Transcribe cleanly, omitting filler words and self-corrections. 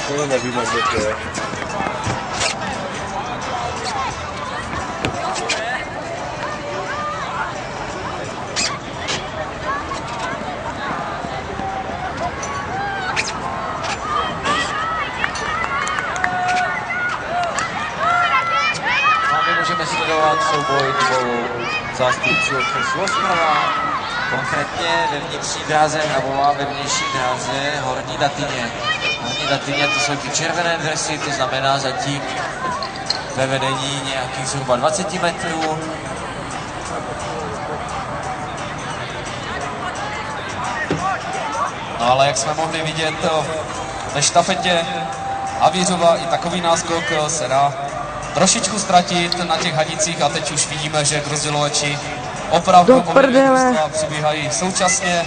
To nevím, jak to je. Můžeme sledovat souboj dvou zástupců okresu Ostrava, konkrétně ve vnitřní dráze Hrabová, ve vnější dráze Horní Datyně. Horní Datyně, to jsou ty červené dresy, to znamená zatím ve vedení nějakých zhruba 20 metrů. No ale jak jsme mohli vidět ve štafetě Havířova, i takový náskok se dá trošičku ztratit na těch hadicích a teď už vidíme, že k rozdělovači opravdu obě přibíhají současně.